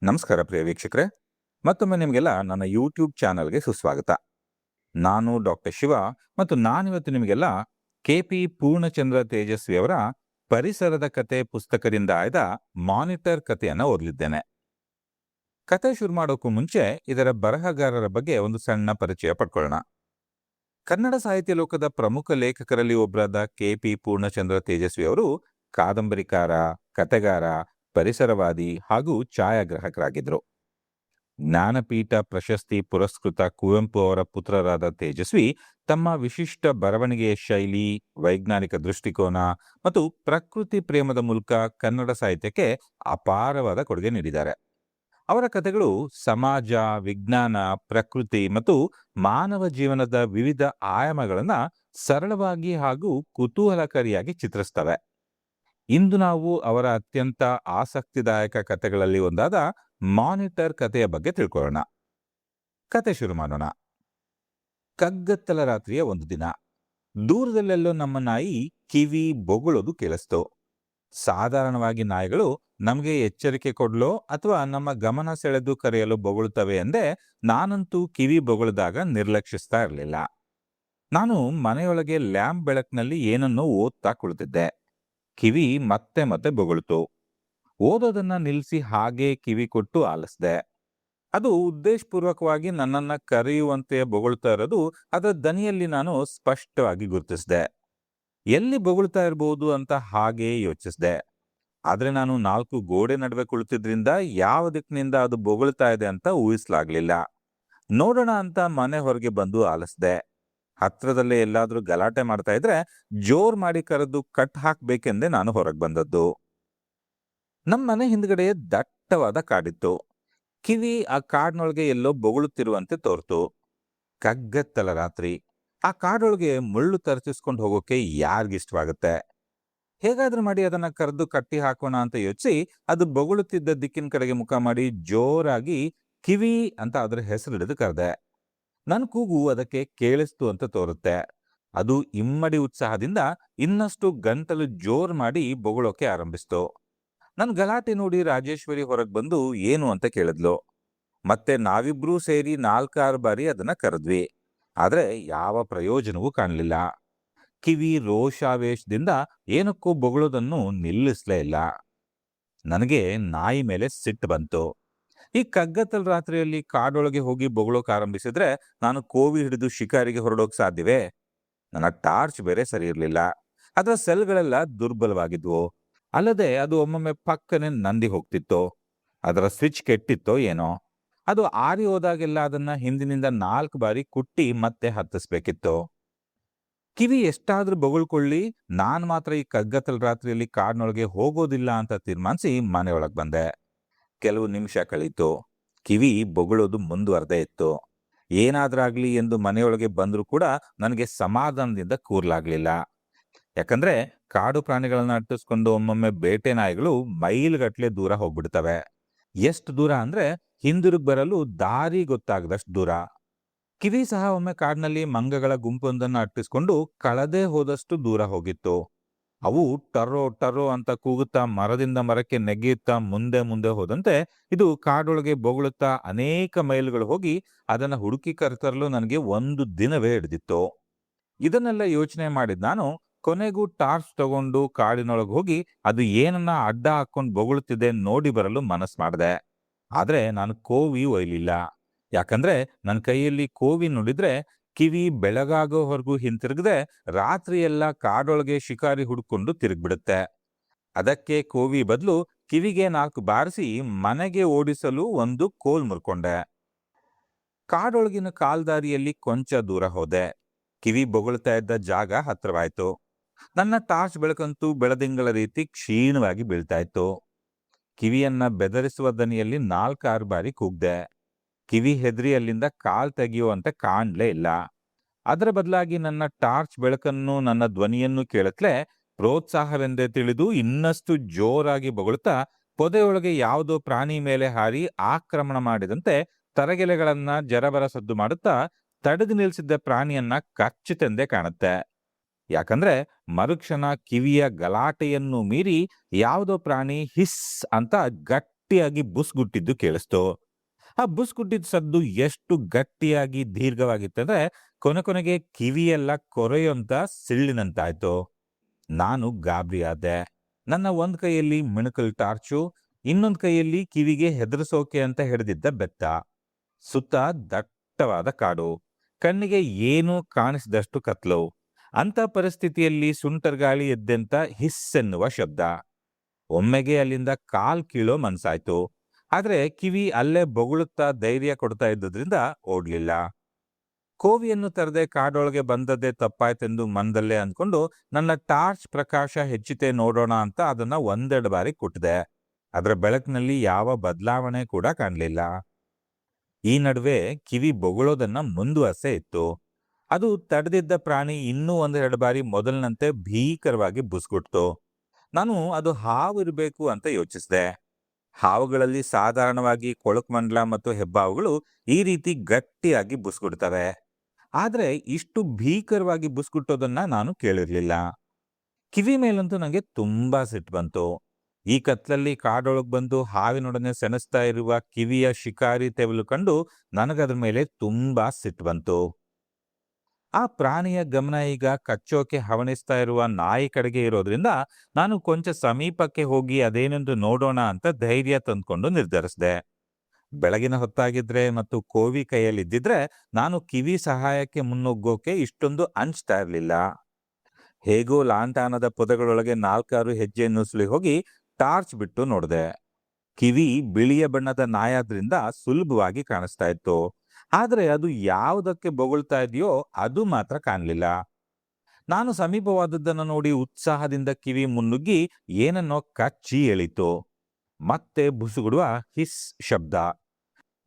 ನಮಸ್ಕಾರ ಪ್ರಿಯ ವೀಕ್ಷಕರೇ. ಮತ್ತೊಮ್ಮೆ ನಿಮಗೆಲ್ಲ ನನ್ನ ಯೂಟ್ಯೂಬ್ ಚಾನಲ್ಗೆ ಸುಸ್ವಾಗತ. ನಾನು ಡಾಕ್ಟರ್ ಶಿವ ಮತ್ತು ನಾನಿವತ್ತು ನಿಮಗೆಲ್ಲ ಕೆ.ಪಿ. ಪೂರ್ಣಚಂದ್ರ ತೇಜಸ್ವಿ ಅವರ ಪರಿಸರದ ಕತೆ ಪುಸ್ತಕದಿಂದ ಆಯ್ದ ಮಾನಿಟರ್ ಕಥೆಯನ್ನು ಓದಲಿದ್ದೇನೆ. ಕತೆ ಶುರು ಮಾಡೋಕ್ಕೂ ಮುಂಚೆ ಇದರ ಬರಹಗಾರರ ಬಗ್ಗೆ ಒಂದು ಸಣ್ಣ ಪರಿಚಯ ಪಡ್ಕೊಳ್ಳೋಣ. ಕನ್ನಡ ಸಾಹಿತ್ಯ ಲೋಕದ ಪ್ರಮುಖ ಲೇಖಕರಲ್ಲಿ ಒಬ್ಬರಾದ ಕೆ.ಪಿ. ಪೂರ್ಣಚಂದ್ರ ತೇಜಸ್ವಿ ಅವರು ಕಾದಂಬರಿಕಾರ, ಕತೆಗಾರ, ಪರಿಸರವಾದಿ ಹಾಗೂ ಛಾಯಾಗ್ರಾಹಕರಾಗಿದ್ದರು. ಜ್ಞಾನಪೀಠ ಪ್ರಶಸ್ತಿ ಪುರಸ್ಕೃತ ಕುವೆಂಪು ಅವರ ಪುತ್ರರಾದ ತೇಜಸ್ವಿ ತಮ್ಮ ವಿಶಿಷ್ಟ ಬರವಣಿಗೆಯ ಶೈಲಿ, ವೈಜ್ಞಾನಿಕ ದೃಷ್ಟಿಕೋನ ಮತ್ತು ಪ್ರಕೃತಿ ಪ್ರೇಮದ ಮೂಲಕ ಕನ್ನಡ ಸಾಹಿತ್ಯಕ್ಕೆ ಅಪಾರವಾದ ಕೊಡುಗೆ ನೀಡಿದ್ದಾರೆ. ಅವರ ಕಥೆಗಳು ಸಮಾಜ, ವಿಜ್ಞಾನ, ಪ್ರಕೃತಿ ಮತ್ತು ಮಾನವ ಜೀವನದ ವಿವಿಧ ಆಯಾಮಗಳನ್ನು ಸರಳವಾಗಿ ಹಾಗೂ ಕುತೂಹಲಕಾರಿಯಾಗಿ ಚಿತ್ರಿಸ್ತವೆ. ಇಂದು ನಾವು ಅವರ ಅತ್ಯಂತ ಆಸಕ್ತಿದಾಯಕ ಕಥೆಗಳಲ್ಲಿ ಒಂದಾದ ಮಾನಿಟರ್ ಕಥೆಯ ಬಗ್ಗೆ ತಿಳ್ಕೊಳ್ಳೋಣ. ಕತೆ ಶುರು ಮಾಡೋಣ. ಕಗ್ಗತ್ತಲ ರಾತ್ರಿಯ ಒಂದು ದಿನ ದೂರದಲ್ಲೆಲ್ಲೋ ನಮ್ಮ ನಾಯಿ ಕಿವಿ ಬೊಗಳೋದು ಕೇಳಿಸ್ತು. ಸಾಧಾರಣವಾಗಿ ನಾಯಿಗಳು ನಮಗೆ ಎಚ್ಚರಿಕೆ ಕೊಡಲೋ ಅಥವಾ ನಮ್ಮ ಗಮನ ಸೆಳೆದು ಕರೆಯಲು ಬೊಗಳುತ್ತವೆ ಎಂದೇ ನಾನಂತೂ ಕಿವಿ ಬೊಗಳಿದಾಗ ನಿರ್ಲಕ್ಷಿಸ್ತಾ ಇರಲಿಲ್ಲ. ನಾನು ಮನೆಯೊಳಗೆ ಲ್ಯಾಂಪ್ ಬೆಳಕಿನಲ್ಲಿ ಏನನ್ನೋ ಓದ್ತಾ ಕುಳಿತಿದ್ದೆ. ಕಿವಿ ಮತ್ತೆ ಮತ್ತೆ ಬೊಗಳ್ತು. ಓದೋದನ್ನ ನಿಲ್ಲಿಸಿ ಹಾಗೆ ಕಿವಿ ಕೊಟ್ಟು ಆಲಿಸ್ದೆ. ಅದು ಉದ್ದೇಶಪೂರ್ವಕವಾಗಿ ನನ್ನನ್ನ ಕರೆಯುವಂತೆ ಬೊಗಳ್ತಾ ಇರೋದು ಅದರ ದನಿಯಲ್ಲಿ ನಾನು ಸ್ಪಷ್ಟವಾಗಿ ಗುರುತಿಸಿದೆ. ಎಲ್ಲಿ ಬೊಗಳ್ತಾ ಇರಬಹುದು ಅಂತ ಹಾಗೆ ಯೋಚಿಸಿದೆ. ಆದ್ರೆ ನಾನು 4 ಗೋಡೆ ನಡುವೆ ಕುಳಿತಿದ್ರಿಂದ ಯಾವ ದಿಕ್ಕಿನಿಂದ ಅದು ಬೊಗಳ್ತಾ ಇದೆ ಅಂತ ಊಹಿಸ್ಲಾಗ್ಲಿಲ್ಲ. ನೋಡೋಣ ಅಂತ ಮನೆ ಹೊರಗೆ ಬಂದು ಆಲಿಸ್ದೆ. ಹತ್ರದಲ್ಲೇ ಎಲ್ಲಾದ್ರೂ ಗಲಾಟೆ ಮಾಡ್ತಾ ಇದ್ರೆ ಜೋರ್ ಮಾಡಿ ಕರೆದು ಕಟ್ ಹಾಕ್ಬೇಕೆಂದೇ ನಾನು ಹೊರಗೆ ಬಂದದ್ದು. ನಮ್ಮ ಮನೆ ಹಿಂದ್ಗಡೆ ದಟ್ಟವಾದ ಕಾಡಿತ್ತು. ಕಿವಿ ಆ ಕಾಡಿನೊಳಗೆ ಎಲ್ಲೋ ಬೊಗಳುತ್ತಿರುವಂತೆ ತೋರ್ತು. ಕಗ್ಗತ್ತಲ ರಾತ್ರಿ. ಆ ಕಾಡೊಳಗೆ ಮುಳ್ಳು ತರಚಿಸ್ಕೊಂಡು ಹೋಗೋಕೆ ಯಾರಿಗಿಷ್ಟವಾಗುತ್ತೆ? ಹೇಗಾದ್ರೂ ಮಾಡಿ ಅದನ್ನ ಕರೆದು ಕಟ್ಟಿ ಹಾಕೋಣ ಅಂತ ಯೋಚಿಸಿ ಅದು ಬೊಗಳುತ್ತಿದ್ದ ದಿಕ್ಕಿನ ಕಡೆಗೆ ಮುಖ ಮಾಡಿ ಜೋರಾಗಿ ಕಿವಿ ಅಂತ ಅದರ ಹೆಸರು ಹಿಡಿದು ಕರೆದೆ. ನನ್ನ ಕೂಗು ಅದಕ್ಕೆ ಕೇಳಿಸ್ತು ಅಂತ ತೋರುತ್ತೆ. ಅದು ಇಮ್ಮಡಿ ಉತ್ಸಾಹದಿಂದ ಇನ್ನಷ್ಟು ಗಂಟಲು ಜೋರ್ ಮಾಡಿ ಬೊಗಳೋಕೆ ಆರಂಭಿಸ್ತು. ನನ್ ಗಲಾಟೆ ನೋಡಿ ರಾಜೇಶ್ವರಿ ಹೊರಗೆ ಬಂದು ಏನು ಅಂತ ಕೇಳಿದ್ಲು. ಮತ್ತೆ ನಾವಿಬ್ರೂ ಸೇರಿ 4-6 ಬಾರಿ ಅದನ್ನ ಕರೆದ್ವಿ. ಆದ್ರೆ ಯಾವ ಪ್ರಯೋಜನವೂ ಕಾಣಲಿಲ್ಲ. ಕಿವಿ ರೋಷಾವೇಶದಿಂದ ಏನಕ್ಕೂ ಬೊಗಳೋದನ್ನು ನಿಲ್ಲಿಸ್ಲೇ ಇಲ್ಲ. ನನಗೆ ನಾಯಿ ಮೇಲೆ ಸಿಟ್ಟು ಬಂತು. ಈ ಕಗ್ಗತ್ತಲ ರಾತ್ರಿಯಲ್ಲಿ ಕಾಡೊಳಗೆ ಹೋಗಿ ಬೊಗಳೋಕ್ ಆರಂಭಿಸಿದ್ರೆ ನಾನು ಕೋವಿ ಹಿಡಿದು ಶಿಕಾರಿಗೆ ಹೊರಡೋಕ್ ಸಾಧ್ಯವೇ? ನನ್ನ ಟಾರ್ಚ್ ಬೇರೆ ಸರಿ ಇರಲಿಲ್ಲ. ಅದರ ಸೆಲ್ಗಳೆಲ್ಲ ದುರ್ಬಲವಾಗಿದ್ವು. ಅಲ್ಲದೆ ಅದು ಒಮ್ಮೊಮ್ಮೆ ಪಕ್ಕನೆ ನಂದಿ ಹೋಗ್ತಿತ್ತು. ಅದರ ಸ್ವಿಚ್ ಕೆಟ್ಟಿತ್ತೋ ಏನೋ. ಅದು ಆರಿ ಹೋದಾಗೆಲ್ಲ ಅದನ್ನ ಹಿಂದಿನಿಂದ 4 ಬಾರಿ ಕುಟ್ಟಿ ಮತ್ತೆ ಹತ್ತಿಸ್ಬೇಕಿತ್ತು. ಕಿವಿ ಎಷ್ಟಾದ್ರೂ ಬೊಗಳ್ಕೊಳ್ಳಿ, ನಾನ್ ಮಾತ್ರ ಈ ಕಗ್ಗತ್ತಲ ರಾತ್ರಿಯಲ್ಲಿ ಕಾಡಿನೊಳಗೆ ಹೋಗೋದಿಲ್ಲ ಅಂತ ತೀರ್ಮಾನಿಸಿ ಮನೆಯೊಳಗೆ ಬಂದೆ. ಕೆಲವು ನಿಮಿಷ ಕಳೀತು. ಕಿವಿ ಬೊಗಳೋದು ಮುಂದುವರೆದೇ ಇತ್ತು. ಏನಾದ್ರಾಗ್ಲಿ ಎಂದು ಮನೆಯೊಳಗೆ ಬಂದ್ರೂ ಕೂಡ ನನಗೆ ಸಮಾಧಾನದಿಂದ ಕೂರ್ಲಾಗ್ಲಿಲ್ಲ. ಯಾಕಂದ್ರೆ ಕಾಡು ಪ್ರಾಣಿಗಳನ್ನ ಅಟ್ಟಿಸ್ಕೊಂಡು ಒಮ್ಮೊಮ್ಮೆ ಬೇಟೆ ನಾಯಿಗಳು ಮೈಲ್ಗಟ್ಲೆ ದೂರ ಹೋಗ್ಬಿಡ್ತವೆ. ಎಷ್ಟು ದೂರ ಅಂದ್ರೆ ಹಿಂದಿರುಗ್ ಬರಲು ದಾರಿ ಗೊತ್ತಾಗದಷ್ಟು ದೂರ. ಕಿವಿ ಸಹ ಒಮ್ಮೆ ಕಾಡಿನಲ್ಲಿ ಮಂಗಗಳ ಗುಂಪೊಂದನ್ನು ಅಟ್ಟಿಸ್ಕೊಂಡು ಕಳೆದೇ ಹೋದಷ್ಟು ದೂರ ಹೋಗಿತ್ತು. ಅವು ಟರ್ರೋ ಟರ್ರೋ ಅಂತ ಕೂಗುತ್ತಾ ಮರದಿಂದ ಮರಕ್ಕೆ ನೆಗೆಯುತ್ತಾ ಮುಂದೆ ಮುಂದೆ ಹೋದಂತೆ ಇದು ಕಾಡೊಳಗೆ ಬೊಗಳುತ್ತಾ ಅನೇಕ ಮೈಲುಗಳು ಹೋಗಿ ಅದನ್ನ ಹುಡುಕಿ ಕರೆತರಲು ನನಗೆ 1 ದಿನವೇ ಹಿಡಿದಿತ್ತು. ಇದನ್ನೆಲ್ಲ ಯೋಚನೆ ಮಾಡಿದ್ ನಾನು ಕೊನೆಗೂ ಟಾರ್ಚ್ ತಗೊಂಡು ಕಾಡಿನೊಳಗೆ ಹೋಗಿ ಅದು ಏನನ್ನ ಅಡ್ಡ ಹಾಕೊಂಡು ಬೊಗಳುತ್ತಿದೆ ನೋಡಿ ಬರಲು ಮನಸ್ಸು ಮಾಡಿದೆ. ಆದ್ರೆ ನಾನು ಕೋವಿ ಒಯ್ಲಿಲ್ಲ. ಯಾಕಂದ್ರೆ ನನ್ನ ಕೈಯಲ್ಲಿ ಕೋವಿ ನುಡಿದ್ರೆ ಕಿವಿ ಬೆಳಗಾಗೋವರೆಗೂ ಹಿಂತಿರುಗದೆ ರಾತ್ರಿ ಎಲ್ಲ ಕಾಡೊಳಗೆ ಶಿಕಾರಿ ಹುಡ್ಕೊಂಡು ತಿರುಗ್ಬಿಡುತ್ತೆ. ಅದಕ್ಕೆ ಕೋವಿ ಬದಲು ಕಿವಿಗೆ 4 ಬಾರಿಸಿ ಮನೆಗೆ ಓಡಿಸಲು ಒಂದು ಕೋಲ್ ಮುರ್ಕೊಂಡೆ. ಕಾಡೊಳಗಿನ ಕಾಲ್ದಾರಿಯಲ್ಲಿ ಕೊಂಚ ದೂರ ಹೋದೆ. ಕಿವಿ ಬೊಗಳ್ತಾ ಇದ್ದ ಜಾಗ ಹತ್ರವಾಯ್ತು. ನನ್ನ ಟಾರ್ಚ್ ಬೆಳಕಂತೂ ಬೆಳದಿಂಗಳ ರೀತಿ ಕ್ಷೀಣವಾಗಿ ಬೀಳ್ತಾ ಇತ್ತು. ಕಿವಿಯನ್ನ ಬೆದರಿಸುವ ದನಿಯಲ್ಲಿ 4-6 ಬಾರಿ ಕೂಗ್ದೆ. ಕಿವಿ ಹೆದರಿ ಅಲ್ಲಿಂದ ಕಾಲ್ ತೆಗೆಯುವಂತೆ ಕಾಣ್ಲೇ ಇಲ್ಲ. ಅದರ ಬದಲಾಗಿ ನನ್ನ ಟಾರ್ಚ್ ಬೆಳಕನ್ನು, ನನ್ನ ಧ್ವನಿಯನ್ನು ಕೇಳತ್ಲೆ ಪ್ರೋತ್ಸಾಹವೆಂದೇ ತಿಳಿದು ಇನ್ನಷ್ಟು ಜೋರಾಗಿ ಬೊಗಳುತ್ತಾ ಪೊದೆಯೊಳಗೆ ಯಾವುದೋ ಪ್ರಾಣಿ ಮೇಲೆ ಹಾರಿ ಆಕ್ರಮಣ ಮಾಡಿದಂತೆ ತರಗೆಲೆಗಳನ್ನ ಜರಬರ ಸದ್ದು ಮಾಡುತ್ತಾ ತಡೆದು ನಿಲ್ಲಿಸಿದ್ದ ಪ್ರಾಣಿಯನ್ನ ಕಚ್ಚಿತೆಂದೇ ಕಾಣುತ್ತೆ. ಯಾಕಂದ್ರೆ ಮರುಕ್ಷಣ ಕಿವಿಯ ಗಲಾಟೆಯನ್ನು ಮೀರಿ ಯಾವುದೋ ಪ್ರಾಣಿ ಹಿಸ್ ಅಂತ ಗಟ್ಟಿ ಗಟ್ಟಿಯಾಗಿ ಬುಸ್ಗುಟ್ಟಿದ್ದು ಕೇಳಿಸ್ತು. ಆ ಬುಸ್ಗುಟ್ಟಿದ ಸದ್ದು ಎಷ್ಟು ಗಟ್ಟಿಯಾಗಿ ದೀರ್ಘವಾಗಿತ್ತಂದ್ರೆ ಕೊನೆಗೆ ಕಿವಿಯೆಲ್ಲ ಕೊರೆಯುವಂತ ಸಿಳ್ಳಿನಂತಾಯ್ತು. ನಾನು ಗಾಬರಿಯಾದೆ. ನನ್ನ ಒಂದ್ ಕೈಯಲ್ಲಿ ಮಿಣಕಲ್ ಟಾರ್ಚು, ಇನ್ನೊಂದ್ ಕೈಯಲ್ಲಿ ಕಿವಿಗೆ ಹೆದರಿಸೋಕೆ ಅಂತ ಹಿಡಿದಿದ್ದ ಬೆತ್ತ. ಸುತ್ತ ದಟ್ಟವಾದ ಕಾಡು, ಕಣ್ಣಿಗೆ ಏನೂ ಕಾಣಿಸದಷ್ಟು ಕತ್ಲು. ಅಂತ ಪರಿಸ್ಥಿತಿಯಲ್ಲಿ ಸುಂಟರ್ಗಾಳಿ ಎದ್ದೆಂತ ಹಿಸ್ ಎನ್ನುವ ಶಬ್ದ. ಒಮ್ಮೆಗೆ ಅಲ್ಲಿಂದ ಕಾಲ್ ಕೀಳೋ ಮನ್ಸಾಯ್ತು. ಆದ್ರೆ ಕಿವಿ ಅಲ್ಲೇ ಬೊಗಳುತ್ತಾ ಧೈರ್ಯ ಕೊಡ್ತಾ ಇದ್ದುದ್ರಿಂದ ಓಡ್ಲಿಲ್ಲ. ಕೋವಿಯನ್ನು ತರದೆ ಕಾಡೊಳಗೆ ಬಂದದ್ದೇ ತಪ್ಪಾಯ್ತೆಂದು ಮನದಲ್ಲೇ ಅಂದ್ಕೊಂಡು ನನ್ನ ಟಾರ್ಚ್ ಪ್ರಕಾಶ ಹೆಚ್ಚಿತೆ ನೋಡೋಣ ಅಂತ ಅದನ್ನ ಒಂದೆರಡು ಬಾರಿ ಕುಟ್ಟಿದೆ. ಅದರ ಬೆಳಕಿನಲ್ಲಿ ಯಾವ ಬದಲಾವಣೆ ಕೂಡ ಕಾಣಲಿಲ್ಲ. ಈ ನಡುವೆ ಕಿವಿ ಬೊಗಳೋದನ್ನ ಮುಂದುವರ್ಸೇ ಇತ್ತು. ಅದು ತಡೆದಿದ್ದ ಪ್ರಾಣಿ ಇನ್ನೂ ಒಂದೆರಡು ಬಾರಿ ಮೊದಲಿನಂತೆ ಭೀಕರವಾಗಿ ಬುಸ್ಗುಟ್ತು. ನಾನು ಅದು ಹಾವು ಇರಬೇಕು ಅಂತ ಯೋಚಿಸಿದೆ. ಹಾವುಗಳಲ್ಲಿ ಸಾಧಾರಣವಾಗಿ ಕೊಳಕುಮಂಡಲ ಮತ್ತು ಹೆಬ್ಬಾವುಗಳು ಈ ರೀತಿ ಗಟ್ಟಿಯಾಗಿ ಬುಸ್ಗುಡ್ತವೆ. ಆದ್ರೆ ಇಷ್ಟು ಭೀಕರವಾಗಿ ಬುಸ್ಗುಟ್ಟೋದನ್ನ ನಾನು ಕೇಳಿರ್ಲಿಲ್ಲ. ಕಿವಿ ಮೇಲಂತೂ ನನಗೆ ತುಂಬಾ ಸಿಟ್ಟು ಬಂತು. ಈ ಕತ್ಲಲ್ಲಿ ಕಾಡೊಳಗ್ ಬಂದು ಹಾವಿನೊಡನೆ ಸೆಣಸ್ತಾ ಇರುವ ಕಿವಿಯ ಶಿಕಾರಿ ತೆವಲು ಕಂಡು ನನಗದ್ರ ಮೇಲೆ ತುಂಬಾ ಸಿಟ್ಟು ಬಂತು. ಆ ಪ್ರಾಣಿಯ ಗಮನ ಈಗ ಕಚ್ಚೋಕೆ ಹವಣಿಸ್ತಾ ಇರುವ ನಾಯಿ ಕಡೆಗೆ ಇರೋದ್ರಿಂದ ನಾನು ಕೊಂಚ ಸಮೀಪಕ್ಕೆ ಹೋಗಿ ಅದೇನೆಂದು ನೋಡೋಣ ಅಂತ ಧೈರ್ಯ ತಂದ್ಕೊಂಡು ನಿರ್ಧರಿಸಿದೆ. ಬೆಳಗಿನ ಹೊತ್ತಾಗಿದ್ರೆ ಮತ್ತು ಕೋವಿ ಕೈಯಲ್ಲಿದ್ದಿದ್ರೆ ನಾನು ಕಿವಿ ಸಹಾಯಕ್ಕೆ ಮುನ್ನುಗ್ಗೋಕೆ ಇಷ್ಟೊಂದು ಅಂಚ್ತಾ ಇರಲಿಲ್ಲ. ಹೇಗೋ ಲಾಂಟಾನದ ಪೊದೆಗಳೊಳಗೆ 4-6 ಹೆಜ್ಜೆ ನುಸುಳಿ ಹೋಗಿ ಟಾರ್ಚ್ ಬಿಟ್ಟು ನೋಡಿದೆ. ಕಿವಿ ಬಿಳಿಯ ಬಣ್ಣದ ನಾಯಾದ್ರಿಂದ ಸುಲಭವಾಗಿ ಕಾಣಿಸ್ತಾ ಇತ್ತು. ಆದ್ರೆ ಅದು ಯಾವುದಕ್ಕೆ ಬೊಗಳ್ತಾ ಇದೆಯೋ ಅದು ಮಾತ್ರ ಕಾಣಲಿಲ್ಲ. ನಾನು ಸಮೀಪವಾದದ್ದನ್ನು ನೋಡಿ ಉತ್ಸಾಹದಿಂದ ಕಿವಿ ಮುನ್ನುಗ್ಗಿ ಏನನ್ನೋ ಕಚ್ಚಿ ಎಳಿತು. ಮತ್ತೆ ಬುಸುಗುಡುವ ಹಿಸ್ ಶಬ್ದ.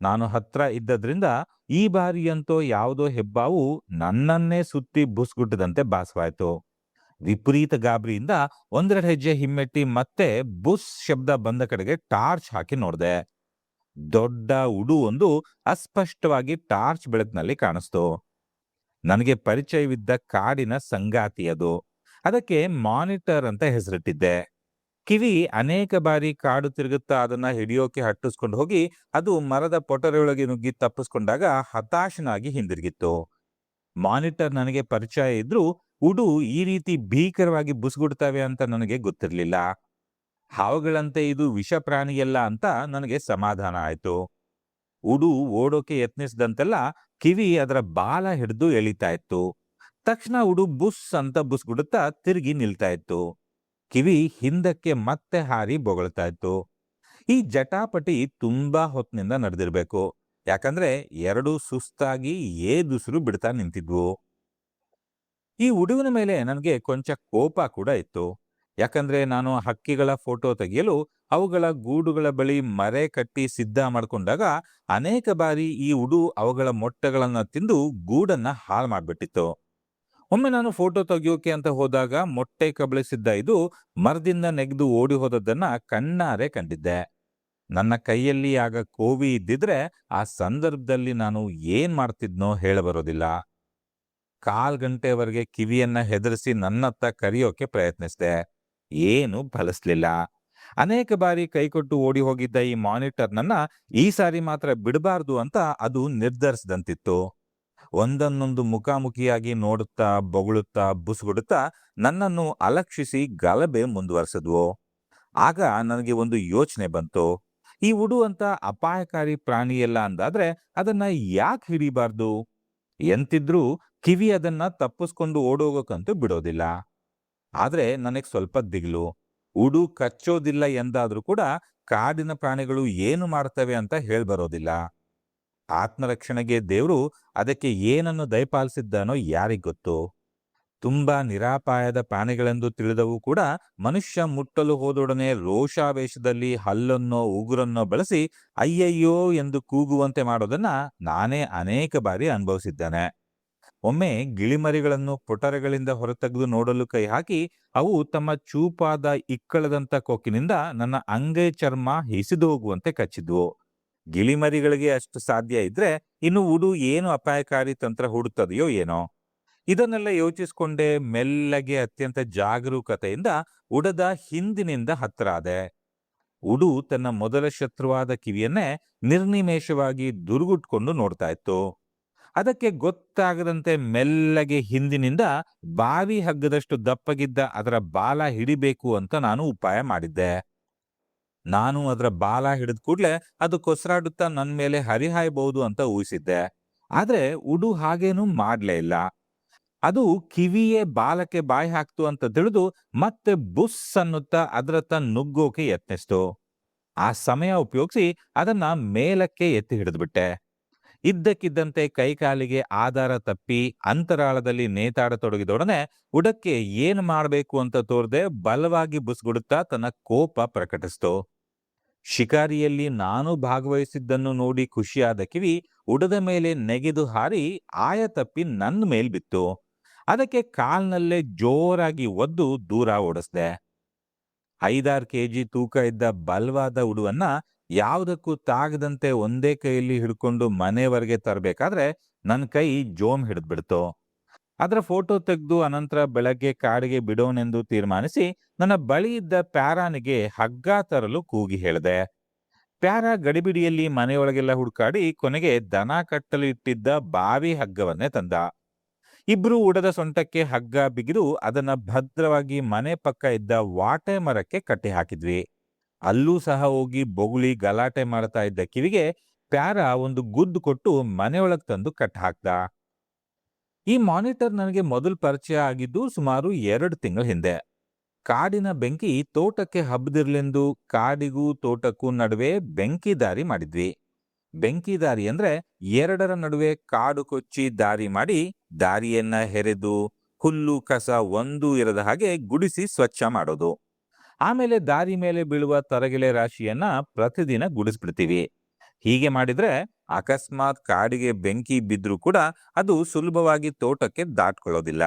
ನಾನು ಹತ್ರ ಇದ್ದದ್ರಿಂದ ಈ ಬಾರಿಯಂತೂ ಯಾವುದೋ ಹೆಬ್ಬಾವು ನನ್ನನ್ನೇ ಸುತ್ತಿ ಬುಸ್ಗುಟ್ಟದಂತೆ ಭಾಸವಾಯ್ತು. ವಿಪರೀತ ಗಾಬರಿಯಿಂದ ಒಂದೆರಡು ಹೆಜ್ಜೆ ಹಿಮ್ಮೆಟ್ಟಿ ಮತ್ತೆ ಬುಸ್ ಶಬ್ದ ಬಂದ ಕಡೆಗೆ ಟಾರ್ಚ್ ಹಾಕಿ ನೋಡಿದೆ. ದೊಡ್ಡ ಉಡು ಒಂದು ಅಸ್ಪಷ್ಟವಾಗಿ ಟಾರ್ಚ್ ಬೆಳಕಿನಲ್ಲಿ ಕಾಣಿಸ್ತು. ನನಗೆ ಪರಿಚಯವಿದ್ದ ಕಾಡಿನ ಸಂಗಾತಿ ಅದು. ಅದಕ್ಕೆ ಮಾನಿಟರ್ ಅಂತ ಹೆಸರಿಟ್ಟಿದ್ದೆ. ಕಿವಿ ಅನೇಕ ಬಾರಿ ಕಾಡು ತಿರುಗುತ್ತಾ ಅದನ್ನ ಹಿಡಿಯೋಕೆ ಹಟ್ಟಿಸ್ಕೊಂಡು ಹೋಗಿ ಅದು ಮರದ ಪೊಟರೆಯೊಳಗೆ ನುಗ್ಗಿ ತಪ್ಪಿಸ್ಕೊಂಡಾಗ ಹತಾಶನಾಗಿ ಹಿಂದಿರುಗಿತ್ತು. ಮಾನಿಟರ್ ನನಗೆ ಪರಿಚಯ ಇದ್ರೂ ಉಡು ಈ ರೀತಿ ಭೀಕರವಾಗಿ ಬುಸ್ಗುಡ್ತವೆ ಅಂತ ನನಗೆ ಗೊತ್ತಿರಲಿಲ್ಲ. ಹಾವುಗಳಂತೆ ಇದು ವಿಷ ಪ್ರಾಣಿಯಲ್ಲ ಅಂತ ನನಗೆ ಸಮಾಧಾನ ಆಯ್ತು. ಉಡು ಓಡೋಕೆ ಯತ್ನಿಸಿದಂತೆಲ್ಲ ಕಿವಿ ಅದರ ಬಾಲ ಹಿಡಿದು ಎಳಿತಾ ಇತ್ತು. ತಕ್ಷಣ ಉಡು ಬುಸ್ ಅಂತ ಬುಸ್ಗುಡುತ್ತಾ ತಿರುಗಿ ನಿಲ್ತಾ ಇತ್ತು. ಕಿವಿ ಹಿಂದಕ್ಕೆ ಮತ್ತೆ ಹಾರಿ ಬೊಗಳ್ತಾ ಇತ್ತು. ಈ ಜಟಾಪಟಿ ತುಂಬಾ ಹೊತ್ತಿನಿಂದ ನಡೆದಿರ್ಬೇಕು. ಯಾಕಂದ್ರೆ ಎರಡೂ ಸುಸ್ತಾಗಿ ಏದುಸಿರು ಬಿಡ್ತಾ ನಿಂತಿದ್ವು. ಈ ಉಡುವಿನ ಮೇಲೆ ನನಗೆ ಕೊಂಚ ಕೋಪ ಕೂಡ ಇತ್ತು. ಯಾಕಂದ್ರೆ ನಾನು ಹಕ್ಕಿಗಳ ಫೋಟೋ ತೆಗೆಯಲು ಅವುಗಳ ಗೂಡುಗಳ ಬಳಿ ಮರೆ ಕಟ್ಟಿ ಸಿದ್ಧ ಮಾಡ್ಕೊಂಡಾಗ ಅನೇಕ ಬಾರಿ ಈ ಉಡು ಅವುಗಳ ಮೊಟ್ಟೆಗಳನ್ನ ತಿಂದು ಗೂಡನ್ನ ಹಾಳು ಮಾಡ್ಬಿಟ್ಟಿತ್ತು. ಒಮ್ಮೆ ನಾನು ಫೋಟೋ ತೆಗೆಯೋಕೆ ಅಂತ ಹೋದಾಗ ಮೊಟ್ಟೆ ಕಬಳಿಸಿದ್ದ ಇದು ಮರದಿಂದ ನೆಗೆದು ಓಡಿ ಹೋದದ್ದನ್ನ ಕಣ್ಣಾರೆ ಕಂಡಿದ್ದೆ. ನನ್ನ ಕೈಯಲ್ಲಿ ಆಗ ಕೋವಿ ಇದ್ದಿದ್ರೆ ಆ ಸಂದರ್ಭದಲ್ಲಿ ನಾನು ಏನ್ ಮಾಡ್ತಿದ್ನೋ ಹೇಳಬರೋದಿಲ್ಲ. 1/4 ಗಂಟೆವರೆಗೆ ಕಿವಿಯನ್ನ ಹೆದರಿಸಿ ನನ್ನತ್ತ ಕರೆಯೋಕೆ ಪ್ರಯತ್ನಿಸಿದೆ. ಏನು ಫಲಿಸ್ಲಿಲ್ಲ. ಅನೇಕ ಬಾರಿ ಕೈಕೊಟ್ಟು ಓಡಿ ಹೋಗಿದ್ದ ಈ ಮಾನಿಟರ್ನನ್ನ ಈ ಸಾರಿ ಮಾತ್ರ ಬಿಡಬಾರ್ದು ಅಂತ ಅದು ನಿರ್ಧರಿಸಿದಂತಿತ್ತು. ಒಂದನ್ನೊಂದು ಮುಖಾಮುಖಿಯಾಗಿ ನೋಡುತ್ತಾ ಬೊಗಳುತ್ತಾ ಬುಸುಗುಡುತ್ತಾ ನನ್ನನ್ನು ಅಲಕ್ಷಿಸಿ ಗಲಭೆ ಮುಂದುವರೆಸಿದ್ವು. ಆಗ ನನಗೆ ಒಂದು ಯೋಚನೆ ಬಂತು. ಈ ಉಡು ಅಂತ ಅಪಾಯಕಾರಿ ಪ್ರಾಣಿಯಲ್ಲ ಅಂದಾದ್ರೆ ಅದನ್ನ ಯಾಕೆ ಹಿಡಿಬಾರ್ದು? ಎಂತಿದ್ರೂ ಕಿವಿ ಅದನ್ನ ತಪ್ಪಿಸ್ಕೊಂಡು ಓಡೋಗೋಕಂತೂ ಬಿಡೋದಿಲ್ಲ. ಆದ್ರೆ ನನಗೆ ಸ್ವಲ್ಪ ದಿಗಿಲು. ಉಡು ಕಚ್ಚೋದಿಲ್ಲ ಎಂದಾದ್ರೂ ಕೂಡ ಕಾಡಿನ ಪ್ರಾಣಿಗಳು ಏನು ಮಾಡ್ತವೆ ಅಂತ ಹೇಳ್ಬರೋದಿಲ್ಲ. ಆತ್ಮರಕ್ಷಣೆಗೆ ದೇವ್ರು ಅದಕ್ಕೆ ಏನನ್ನು ದಯಪಾಲಿಸಿದ್ದಾನೋ ಯಾರಿಗೊತ್ತು. ತುಂಬಾ ನಿರಾಪಾಯದ ಪ್ರಾಣಿಗಳೆಂದು ತಿಳಿದವು ಕೂಡ ಮನುಷ್ಯ ಮುಟ್ಟಲು ಹೋದೊಡನೆ ರೋಷಾವೇಶದಲ್ಲಿ ಹಲ್ಲನ್ನೋ ಉಗುರನ್ನೋ ಬಳಸಿ ಅಯ್ಯಯ್ಯೋ ಎಂದು ಕೂಗುವಂತೆ ಮಾಡೋದನ್ನ ನಾನೇ ಅನೇಕ ಬಾರಿ ಅನುಭವಿಸಿದ್ದೇನೆ. ಒಮ್ಮೆ ಗಿಳಿಮರಿಗಳನ್ನು ಪೊಟರೆಗಳಿಂದ ಹೊರತೆಗೆದು ನೋಡಲು ಕೈ ಹಾಕಿ ಅವು ತಮ್ಮ ಚೂಪಾದ ಇಕ್ಕಳದಂತ ಕೊಕ್ಕಿನಿಂದ ನನ್ನ ಅಂಗೈ ಚರ್ಮ ಹಿಸಿದು ಹೋಗುವಂತೆ ಕಚ್ಚಿದ್ವು. ಗಿಳಿಮರಿಗಳಿಗೆ ಅಷ್ಟು ಸಾಧ್ಯ ಇದ್ರೆ ಇನ್ನು ಉಡು ಏನು ಅಪಾಯಕಾರಿ ತಂತ್ರ ಹೂಡುತ್ತದೆಯೋ ಏನೋ. ಇದನ್ನೆಲ್ಲ ಯೋಚಿಸ್ಕೊಂಡೆ ಮೆಲ್ಲಗೆ ಅತ್ಯಂತ ಜಾಗರೂಕತೆಯಿಂದ ಉಡದ ಹಿಂದಿನಿಂದ ಹತ್ರ ಆದೆ. ಉಡು ತನ್ನ ಮೊದಲ ಶತ್ರುವಾದ ಕಿವಿಯನ್ನೇ ನಿರ್ನಿಮೇಷವಾಗಿ ದುರುಗುಟ್ಕೊಂಡು ನೋಡ್ತಾ ಇತ್ತು. ಅದಕ್ಕೆ ಗೊತ್ತಾಗದಂತೆ ಮೆಲ್ಲಗೆ ಹಿಂದಿನಿಂದ ಬಾವಿ ಹಗ್ಗದಷ್ಟು ದಪ್ಪಗಿದ್ದ ಅದರ ಬಾಲ ಹಿಡಿಬೇಕು ಅಂತ ನಾನು ಉಪಾಯ ಮಾಡಿದ್ದೆ. ನಾನು ಅದರ ಬಾಲ ಹಿಡಿದ ಕೂಡ್ಲೆ ಅದು ಕೊಸರಾಡುತ್ತಾ ನನ್ನ ಮೇಲೆ ಹರಿಹಾಯಬಹುದು ಅಂತ ಊಹಿಸಿದ್ದೆ. ಆದ್ರೆ ಉಡು ಹಾಗೇನೂ ಮಾಡ್ಲೇ ಇಲ್ಲ. ಅದು ಕಿವಿಯೇ ಬಾಲಕ್ಕೆ ಬಾಯಿ ಹಾಕ್ತು ಅಂತ ತಿಳಿದು ಮತ್ತೆ ಬುಸ್ ಅನ್ನುತ್ತಾ ಅದರತ್ತ ನುಗ್ಗೋಕೆ ಯತ್ನಿಸ್ತು. ಆ ಸಮಯ ಉಪಯೋಗಿಸಿ ಅದನ್ನ ಮೇಲಕ್ಕೆ ಎತ್ತಿ ಹಿಡಿದ್ಬಿಟ್ಟೆ. ಇದ್ದಕ್ಕಿದ್ದಂತೆ ಕೈಕಾಲಿಗೆ ಆಧಾರ ತಪ್ಪಿ ಅಂತರಾಳದಲ್ಲಿ ನೇತಾಡತೊಡಗಿದೊಡನೆ ಉಡಕ್ಕೆ ಏನು ಮಾಡಬೇಕು ಅಂತ ತೋರದೆ ಬಲವಾಗಿ ಬುಸ್ಗುಡುತ್ತಾ ತನ್ನ ಕೋಪ ಪ್ರಕಟಿಸ್ತು. ಶಿಕಾರಿಯಲ್ಲಿ ನಾನು ಭಾಗವಹಿಸಿದ್ದನ್ನು ನೋಡಿ ಖುಷಿಯಾದ ಕಿವಿ ಉಡದ ಮೇಲೆ ನೆಗೆದು ಹಾರಿ ಆಯ ತಪ್ಪಿ ನನ್ನ ಮೇಲ್ ಬಿತ್ತು. ಅದಕ್ಕೆ ಕಾಲ್ನಲ್ಲೇ ಜೋರಾಗಿ ಒದ್ದು ದೂರ ಓಡಿಸ್ದೆ. 5-6 ಕೆಜಿ ತೂಕ ಇದ್ದ ಬಲವಾದ ಉಡುವನ್ನ ಯಾವುದಕ್ಕೂ ತಾಗದಂತೆ ಒಂದೇ ಕೈಯಲ್ಲಿ ಹಿಡ್ಕೊಂಡು ಮನೆವರೆಗೆ ತರಬೇಕಾದ್ರೆ ನನ್ನ ಕೈ ಜೋಮ್ ಹಿಡಿದ್ಬಿಡ್ತು. ಅದರ ಫೋಟೋ ತೆಗೆದು ಅನಂತರ ಬೆಳಗ್ಗೆ ಕಾಡಿಗೆ ಬಿಡೋನೆಂದು ತೀರ್ಮಾನಿಸಿ ನನ್ನ ಬಳಿ ಇದ್ದ ಪ್ಯಾರಾನಿಗೆ ಹಗ್ಗ ತರಲು ಕೂಗಿ ಹೇಳಿದೆ. ಪ್ಯಾರ ಗಡಿಬಿಡಿಯಲ್ಲಿ ಮನೆಯೊಳಗೆಲ್ಲ ಹುಡುಕಾಡಿ ಕೊನೆಗೆ ದನ ಕಟ್ಟಲು ಇಟ್ಟಿದ್ದ ಬಾವಿ ಹಗ್ಗವನ್ನೇ ತಂದ. ಇಬ್ರು ಉಡದ ಸೊಂಟಕ್ಕೆ ಹಗ್ಗ ಬಿಗಿದು ಅದನ್ನ ಭದ್ರವಾಗಿ ಮನೆ ಪಕ್ಕ ಇದ್ದ ವಾಟೆ ಮರಕ್ಕೆ ಕಟ್ಟಿ ಹಾಕಿದ್ವಿ. ಅಲ್ಲೂ ಸಹ ಹೋಗಿ ಬೊಗುಳಿ ಗಲಾಟೆ ಮಾಡ್ತಾ ಇದ್ದ ಕಿವಿಗೆ ಪ್ಯಾರ ಒಂದು ಗುದ್ದು ಕೊಟ್ಟು ಮನೆಯೊಳಗ್ ತಂದು ಕಟ್ಟಿ ಹಾಕ್ದ. ಈ ಮಾನಿಟರ್ ನನಗೆ ಮೊದಲು ಪರಿಚಯ ಆಗಿದ್ದು ಸುಮಾರು 2 ತಿಂಗಳ ಹಿಂದೆ. ಕಾಡಿನ ಬೆಂಕಿ ತೋಟಕ್ಕೆ ಹಬ್ಬದಿರ್ಲೆಂದು ಕಾಡಿಗೂ ತೋಟಕ್ಕೂ ನಡುವೆ ಬೆಂಕಿ ದಾರಿ ಮಾಡಿದ್ವಿ. ಬೆಂಕಿ ದಾರಿ ಅಂದ್ರೆ 2ರ ನಡುವೆ ಕಾಡು ಕೊಚ್ಚಿ ದಾರಿ ಮಾಡಿ ದಾರಿಯನ್ನ ಹೆರೆದು ಹುಲ್ಲು ಕಸ ಒಂದೂ ಇರದ ಹಾಗೆ ಗುಡಿಸಿ ಸ್ವಚ್ಛ ಮಾಡೋದು. ಆಮೇಲೆ ದಾರಿ ಮೇಲೆ ಬೀಳುವ ತರಗೆಲೆ ರಾಶಿಯನ್ನ ಪ್ರತಿದಿನ ಗುಡಿಸ್ಬಿಡ್ತೀವಿ. ಹೀಗೆ ಮಾಡಿದ್ರೆ ಅಕಸ್ಮಾತ್ ಕಾಡಿಗೆ ಬೆಂಕಿ ಬಿದ್ರೂ ಕೂಡ ಅದು ಸುಲಭವಾಗಿ ತೋಟಕ್ಕೆ ದಾಟ್ಕೊಳ್ಳೋದಿಲ್ಲ.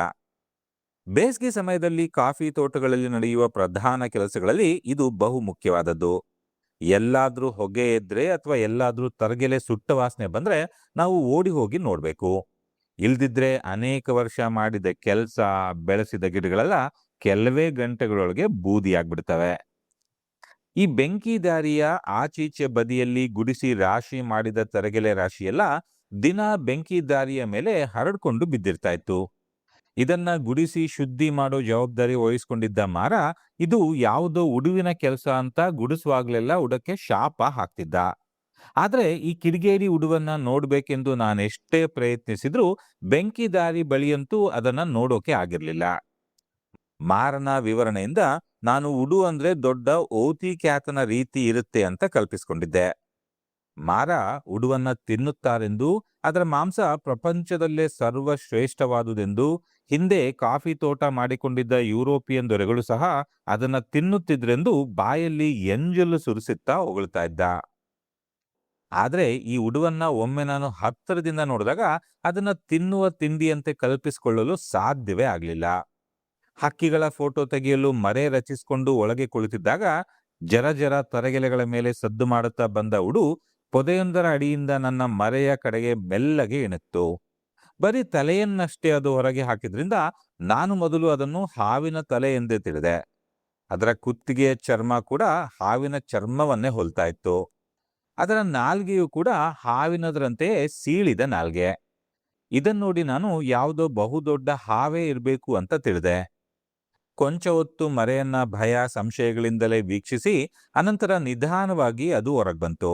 ಬೇಸಿಗೆ ಸಮಯದಲ್ಲಿ ಕಾಫಿ ತೋಟಗಳಲ್ಲಿ ನಡೆಯುವ ಪ್ರಧಾನ ಕೆಲಸಗಳಲ್ಲಿ ಇದು ಬಹು ಮುಖ್ಯವಾದದ್ದು. ಎಲ್ಲಾದ್ರೂ ಹೊಗೆ ಎದ್ರೆ ಅಥವಾ ಎಲ್ಲಾದ್ರೂ ತರಗೆಲೆ ಸುಟ್ಟ ವಾಸನೆ ಬಂದ್ರೆ ನಾವು ಓಡಿ ಹೋಗಿ ನೋಡ್ಬೇಕು. ಇಲ್ದಿದ್ರೆ ಅನೇಕ ವರ್ಷ ಮಾಡಿದ ಕೆಲಸ ಬೆಳೆಸಿದ ಗಿಡಗಳೆಲ್ಲ ಕೆಲವೇ ಗಂಟೆಗಳೊಳಗೆ ಬೂದಿಯಾಗ್ಬಿಡ್ತವೆ. ಈ ಬೆಂಕಿ ದಾರಿಯ ಆಚೀಚೆ ಬದಿಯಲ್ಲಿ ಗುಡಿಸಿ ರಾಶಿ ಮಾಡಿದ ತರಗೆಲೆ ರಾಶಿಯೆಲ್ಲ ದಿನ ಬೆಂಕಿ ದಾರಿಯ ಮೇಲೆ ಹರಡ್ಕೊಂಡು ಬಿದ್ದಿರ್ತಾ ಇತ್ತು. ಇದನ್ನ ಗುಡಿಸಿ ಶುದ್ಧಿ ಮಾಡೋ ಜವಾಬ್ದಾರಿ ವಹಿಸ್ಕೊಂಡಿದ್ದ ಮಾರ ಇದು ಯಾವುದೋ ಉಡುವಿನ ಕೆಲಸ ಅಂತ ಗುಡಿಸುವಾಗ್ಲೆಲ್ಲ ಉಡಕ್ಕೆ ಶಾಪ ಹಾಕ್ತಿದ್ದ. ಆದ್ರೆ ಈ ಕಿಡಿಗೇಡಿ ಉಡುವನ್ನ ನೋಡ್ಬೇಕೆಂದು ನಾನೆಷ್ಟೇ ಪ್ರಯತ್ನಿಸಿದ್ರೂ ಬೆಂಕಿ ದಾರಿ ಬಳಿಯಂತೂ ಅದನ್ನ ನೋಡೋಕೆ ಆಗಿರ್ಲಿಲ್ಲ. ಮಾರನ ವಿವರಣೆಯಿಂದ ನಾನು ಉಡು ಅಂದ್ರೆ ದೊಡ್ಡ ಓತಿ ಖ್ಯಾತನ ರೀತಿ ಇರುತ್ತೆ ಅಂತ ಕಲ್ಪಿಸ್ಕೊಂಡಿದ್ದೆ. ಮಾರ ಉಡುವನ್ನ ತಿನ್ನುತ್ತಾರೆಂದು ಅದರ ಮಾಂಸ ಪ್ರಪಂಚದಲ್ಲೇ ಸರ್ವಶ್ರೇಷ್ಠವಾದುದೆಂದು ಹಿಂದೆ ಕಾಫಿ ತೋಟ ಮಾಡಿಕೊಂಡಿದ್ದ ಯುರೋಪಿಯನ್ ದೊರೆಗಳು ಸಹ ಅದನ್ನ ತಿನ್ನುತ್ತಿದ್ರೆಂದು ಬಾಯಲ್ಲಿ ಎಂಜಲು ಸುರಿಸುತ್ತಾ ಹೊಗಳ್ತಾ ಇದ್ದ. ಆದ್ರೆ ಈ ಉಡುವನ್ನ ಒಮ್ಮೆ ನಾನು ಹತ್ತಿರದಿಂದ ನೋಡಿದಾಗ ಅದನ್ನ ತಿನ್ನುವ ತಿಂಡಿಯಂತೆ ಕಲ್ಪಿಸಿಕೊಳ್ಳಲು ಸಾಧ್ಯವೇ ಆಗ್ಲಿಲ್ಲ. ಹಕ್ಕಿಗಳ ಫೋಟೋ ತೆಗೆಯಲು ಮರೆ ರಚಿಸಿಕೊಂಡು ಒಳಗೆ ಕುಳಿತಿದ್ದಾಗ ಜರ ತರಗೆಲೆಗಳ ಮೇಲೆ ಸದ್ದು ಮಾಡುತ್ತಾ ಬಂದ ಉಡು ಪೊದೆಯೊಂದರ ಅಡಿಯಿಂದ ನನ್ನ ಮರೆಯ ಕಡೆಗೆ ಮೆಲ್ಲಗೆ ಇಣುತ್ತು. ಬರೀ ತಲೆಯನ್ನಷ್ಟೇ ಅದು ಹೊರಗೆ ಹಾಕಿದ್ರಿಂದ ನಾನು ಮೊದಲು ಅದನ್ನು ಹಾವಿನ ತಲೆ ಎಂದೇ ತಿಳಿದೆ. ಅದರ ಕುತ್ತಿಗೆಯ ಚರ್ಮ ಕೂಡ ಹಾವಿನ ಚರ್ಮವನ್ನೇ ಹೋಲ್ತಾ ಇತ್ತು. ಅದರ ನಾಲ್ಗೆಯೂ ಕೂಡ ಹಾವಿನದರಂತೆ ಸೀಳಿದ ನಾಲ್ಗೆ. ಇದನ್ನ ನೋಡಿ ನಾನು ಯಾವುದೋ ಬಹುದೊಡ್ಡ ಹಾವೇ ಇರಬೇಕು ಅಂತ ತಿಳಿದೆ. ಕೊಂಚ ಹೊತ್ತು ಮರೆಯನ್ನ ಭಯ ಸಂಶಯಗಳಿಂದಲೇ ವೀಕ್ಷಿಸಿ ಅನಂತರ ನಿಧಾನವಾಗಿ ಅದು ಹೊರಗೆ ಬಂತು.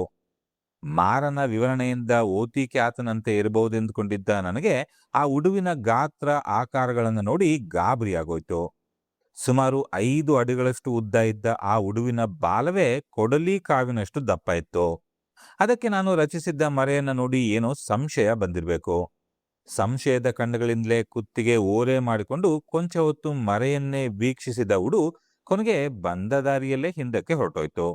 ಮಾರನ ವಿವರಣೆಯಿಂದ ಓತಿ ಖ್ಯಾತನಂತೆ ಇರಬಹುದೆಂದುಕೊಂಡಿದ್ದ ನನಗೆ ಆ ಉಡುವಿನ ಗಾತ್ರ ಆಕಾರಗಳನ್ನು ನೋಡಿ ಗಾಬರಿಯಾಗೋಯ್ತು. ಸುಮಾರು 5 ಅಡಿಗಳಷ್ಟು ಉದ್ದ ಇದ್ದ ಆ ಉಡುವಿನ ಬಾಲವೇ ಕೊಡಲಿ ಕಾವಿನಷ್ಟು ದಪ್ಪ ಇತ್ತು. ಅದಕ್ಕೆ ನಾನು ರಚಿಸಿದ್ದ ಮರೆಯನ್ನ ನೋಡಿ ಏನೋ ಸಂಶಯ ಬಂದಿರಬೇಕು. ಸಂಶಯದ ಕಣ್ಣುಗಳಿಂದಲೇ ಕುತ್ತಿಗೆ ಓರೆ ಮಾಡಿಕೊಂಡು ಕೊಂಚ ಹೊತ್ತು ಮರೆಯನ್ನೇ ವೀಕ್ಷಿಸಿದ ಉಡು ಕೊನೆಗೆ ಬಂದ ದಾರಿಯಲ್ಲೇ ಹಿಂದಕ್ಕೆ ಹೊರಟೋಯ್ತು.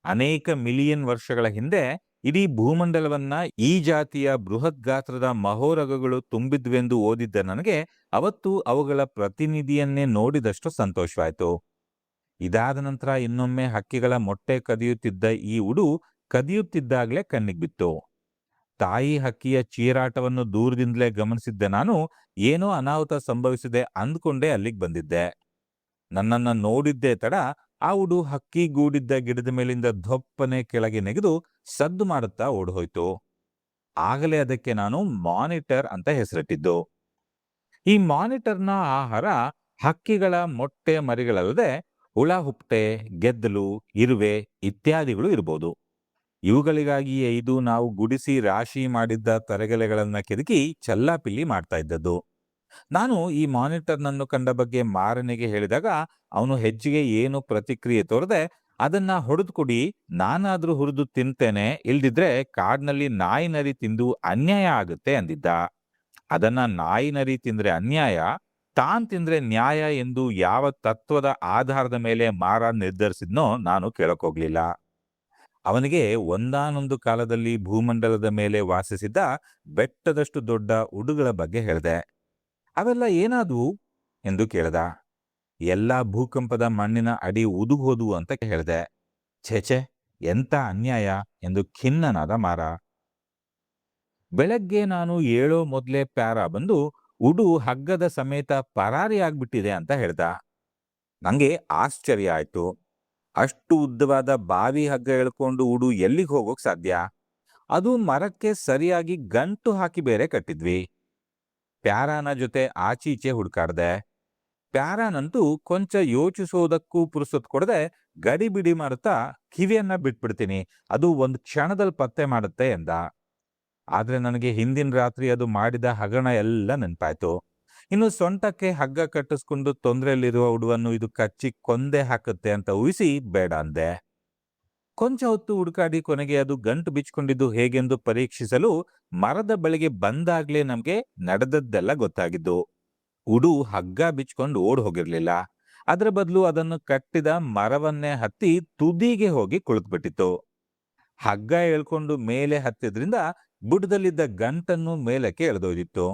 ಅನೇಕ ಮಿಲಿಯನ್ ವರ್ಷಗಳ ಹಿಂದೆ ಇಡೀ ಭೂಮಂಡಲವನ್ನ ಈ ಜಾತಿಯ ಬೃಹತ್ ಗಾತ್ರದ ಮಹೋರಗಗಳು ತುಂಬಿದ್ವೆಂದು ಓದಿದ್ದ ನನಗೆ ಅವತ್ತು ಅವುಗಳ ಪ್ರತಿನಿಧಿಯನ್ನೇ ನೋಡಿದಷ್ಟು ಸಂತೋಷವಾಯಿತು. ಇದಾದ ನಂತರ ಇನ್ನೊಮ್ಮೆ ಹಕ್ಕಿಗಳ ಮೊಟ್ಟೆ ಕದಿಯುತ್ತಿದ್ದ ಈ ಉಡು ಕದಿಯುತ್ತಿದ್ದಾಗಲೇ ಕಣ್ಣಿಗೆ ಬಿತ್ತು. ತಾಯಿ ಹಕ್ಕಿಯ ಚೀರಾಟವನ್ನು ದೂರದಿಂದಲೇ ಗಮನಿಸಿದ್ದ ನಾನು ಏನೋ ಅನಾಹುತ ಸಂಭವಿಸಿದೆ ಅಂದ್ಕೊಂಡೇ ಅಲ್ಲಿಗೆ ಬಂದಿದ್ದೆ. ನನ್ನನ್ನ ನೋಡಿದ್ದೇ ತಡ ಆ ಉಡು ಹಕ್ಕಿ ಗೂಡಿದ್ದ ಗಿಡದ ಮೇಲಿಂದ ಧೊಪ್ಪನೆ ಕೆಳಗೆ ನೆಗೆದು ಸದ್ದು ಮಾಡುತ್ತಾ ಓಡ್ಹೋಯ್ತು. ಆಗಲೇ ಅದಕ್ಕೆ ನಾನು ಮಾನಿಟರ್ ಅಂತ ಹೆಸರಿಟ್ಟಿದ್ದು. ಈ ಮಾನಿಟರ್ನ ಆಹಾರ ಹಕ್ಕಿಗಳ ಮೊಟ್ಟೆ ಮರಿಗಳಲ್ಲದೆ ಹುಳ ಹುಪ್ಟೆ, ಗೆದ್ದಲು, ಇರುವೆ ಇತ್ಯಾದಿಗಳು ಇರಬಹುದು. ಇವುಗಳಿಗಾಗಿಯೇ ಇದು ನಾವು ಗುಡಿಸಿ ರಾಶಿ ಮಾಡಿದ್ದ ತರಗೆಲೆಗಳನ್ನ ಕೆದಕಿ ಚಲ್ಲಾಪಿಲ್ಲಿ ಮಾಡ್ತಾ ಇದ್ದದ್ದು. ನಾನು ಈ ಮಾನಿಟರ್ನನ್ನು ಕಂಡ ಬಗ್ಗೆ ಮಾರನಿಗೆ ಹೇಳಿದಾಗ ಅವನು ಹೆಚ್ಚಿಗೆ ಏನು ಪ್ರತಿಕ್ರಿಯೆ ತೋರದೆ, ಅದನ್ನ ಹೊಡೆದು ಕೊಡಿ, ನಾನಾದ್ರೂ ಹುರಿದು ತಿಂತೇನೆ, ಇಲ್ದಿದ್ರೆ ಕಾಡ್ನಲ್ಲಿ ನಾಯಿ ನರಿ ತಿಂದು ಅನ್ಯಾಯ ಆಗುತ್ತೆ ಅಂದಿದ್ದ. ಅದನ್ನ ನಾಯಿ ನರಿ ತಿಂದ್ರೆ ಅನ್ಯಾಯ, ತಾನ್ ತಿಂದ್ರೆ ನ್ಯಾಯ ಎಂದು ಯಾವ ತತ್ವದ ಆಧಾರದ ಮೇಲೆ ಮಾರ ನಿರ್ಧರಿಸಿದ್ನೋ ನಾನು ಕೇಳಕ್ಕೋಗ್ಲಿಲ್ಲ. ಅವನಿಗೆ ಒಂದಾನೊಂದು ಕಾಲದಲ್ಲಿ ಭೂಮಂಡಲದ ಮೇಲೆ ವಾಸಿಸಿದ್ದ ಬೆಟ್ಟದಷ್ಟು ದೊಡ್ಡ ಉಡುಗಳ ಬಗ್ಗೆ ಹೇಳಿದೆ. ಅವೆಲ್ಲ ಏನಾದವು ಎಂದು ಕೇಳ್ದ. ಎಲ್ಲ ಭೂಕಂಪದ ಮಣ್ಣಿನ ಅಡಿ ಉದುಗೋದು ಅಂತ ಹೇಳಿದೆ. ಛೇಛೆ, ಎಂತ ಅನ್ಯಾಯ ಎಂದು ಖಿನ್ನನಾದ ಮಾರ. ಬೆಳಗ್ಗೆ ನಾನು ಏಳೋ ಮೊದಲೇ ಪ್ಯಾರ ಬಂದು ಉಡು ಹಗ್ಗದ ಸಮೇತ ಪರಾರಿಯಾಗ್ಬಿಟ್ಟಿದೆ ಅಂತ ಹೇಳ್ದ. ನಂಗೆ ಆಶ್ಚರ್ಯ ಆಯ್ತು. ಅಷ್ಟು ಉದ್ದವಾದ ಬಾವಿ ಹಗ್ಗ ಎಳ್ಕೊಂಡು ಉಡು ಎಲ್ಲಿಗೆ ಹೋಗೋಕ್ ಸಾಧ್ಯ? ಅದು ಮರಕ್ಕೆ ಸರಿಯಾಗಿ ಗಂಟು ಹಾಕಿ ಬೇರೆ ಕಟ್ಟಿದ್ವಿ. ಪ್ಯಾರಾನ ಜೊತೆ ಆಚೀಚೆ ಹುಡ್ಕಾಡ್ದೆ. ಪ್ಯಾರಾನಂತೂ ಕೊಂಚ ಯೋಚಿಸೋದಕ್ಕೂ ಪುರುಸೊತ್ ಕೊಡದೆ ಗಡಿಬಿಡಿ ಮಾಡುತ್ತಾ ಕಿವಿಯನ್ನ ಬಿಟ್ಬಿಡ್ತೀನಿ, ಅದು ಒಂದು ಕ್ಷಣದಲ್ಲಿ ಪತ್ತೆ ಮಾಡುತ್ತೆ ಎಂದ. ಆದ್ರೆ ನನಗೆ ಹಿಂದಿನ ರಾತ್ರಿ ಅದು ಮಾಡಿದ ಹಗರಣ ಎಲ್ಲ ನೆನ್ಪಾಯ್ತು. ಇನ್ನು ಸೊಂಟಕ್ಕೆ ಹಗ್ಗ ಕಟ್ಟಿಸ್ಕೊಂಡು ತೊಂದರೆಯಲ್ಲಿರುವ ಉಡುವನ್ನು ಇದು ಕಚ್ಚಿ ಕೊಂದೆ ಹಾಕುತ್ತೆ ಅಂತ ಊಹಿಸಿ ಬೇಡ ಅಂದೆ. ಕೊಂಚ ಹೊತ್ತು ಹುಡುಕಾಡಿ ಕೊನೆಗೆ ಅದು ಗಂಟು ಬಿಚ್ಕೊಂಡಿದ್ದು ಹೇಗೆಂದು ಪರೀಕ್ಷಿಸಲು ಮರದ ಬಳಿಗೆ ಬಂದಾಗ್ಲೇ ನಮ್ಗೆ ನಡೆದದ್ದೆಲ್ಲ ಗೊತ್ತಾಗಿದ್ದು. ಉಡು ಹಗ್ಗ ಬಿಚ್ಕೊಂಡು ಓಡ್ ಹೋಗಿರ್ಲಿಲ್ಲ. ಅದರ ಬದಲು ಅದನ್ನು ಕಟ್ಟಿದ ಮರವನ್ನೇ ಹತ್ತಿ ತುದಿಗೆ ಹೋಗಿ ಕುಳಿತುಬಿಟ್ಟಿತ್ತು. ಹಗ್ಗ ಎಳ್ಕೊಂಡು ಮೇಲೆ ಹತ್ತಿದ್ರಿಂದ ಬುಡದಲ್ಲಿದ್ದ ಗಂಟನ್ನು ಮೇಲಕ್ಕೆ ಎಳೆದೊಯ್ದಿತ್ತು.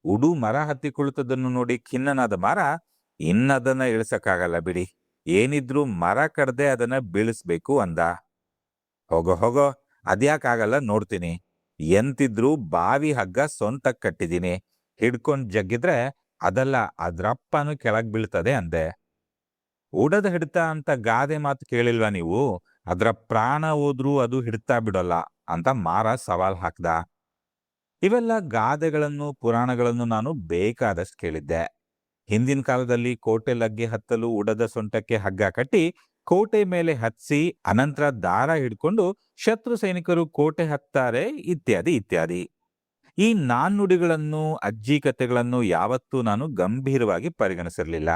ಉಡು ಮರ ಹತ್ತಿ ಕುಳಿತದನ್ನು ನೋಡಿ ಖಿನ್ನನಾದ ಮಾರ, ಇನ್ನದನ್ನ ಇಳಿಸಕ್ಕಾಗಲ್ಲ ಬಿಡಿ, ಏನಿದ್ರೂ ಮರ ಕಡ್ದೆ ಅದನ್ನ ಬೀಳಿಸ್ಬೇಕು ಅಂದ. ಹೋಗೋ ಅದ್ಯಾಕಾಗಲ್ಲ ನೋಡ್ತೀನಿ, ಎಂತಿದ್ರು ಬಾವಿ ಹಗ್ಗ ಸ್ವಂತಕ್ಕೆ ಕಟ್ಟಿದೀನಿ, ಹಿಡ್ಕೊಂಡ್ ಜಗ್ಗಿದ್ರೆ ಅದಲ್ಲ ಅದ್ರಪ್ಪನು ಕೆಳಗ್ ಬೀಳ್ತದೆ ಅಂದೆ. ಉಡದ ಹಿಡ್ತ ಅಂತ ಗಾದೆ ಮಾತು ಕೇಳಿಲ್ವಾ ನೀವು? ಅದ್ರ ಪ್ರಾಣ ಹೋದ್ರೂ ಅದು ಹಿಡ್ತಾ ಬಿಡೋಲ್ಲ ಅಂತ ಮಾರ ಸವಾಲ್ ಹಾಕ್ದ. ಇವೆಲ್ಲ ಗಾದೆಗಳನ್ನು ಪುರಾಣಗಳನ್ನು ನಾನು ಬೇಕಾದಷ್ಟು ಕೇಳಿದ್ದೆ. ಹಿಂದಿನ ಕಾಲದಲ್ಲಿ ಕೋಟೆ ಲಗ್ಗೆ ಹತ್ತಲು ಉಡದ ಸೊಂಟಕ್ಕೆ ಹಗ್ಗ ಕಟ್ಟಿ ಕೋಟೆ ಮೇಲೆ ಹತ್ಸಿ ಅನಂತರ ದಾರ ಹಿಡ್ಕೊಂಡು ಶತ್ರು ಸೈನಿಕರು ಕೋಟೆ ಹತ್ತಾರೆ ಇತ್ಯಾದಿ ಇತ್ಯಾದಿ. ಈ ನಾಣ್ಣುಡಿಗಳನ್ನು ಅಜ್ಜಿ ಕಥೆಗಳನ್ನು ಯಾವತ್ತೂ ನಾನು ಗಂಭೀರವಾಗಿ ಪರಿಗಣಿಸಿರ್ಲಿಲ್ಲ.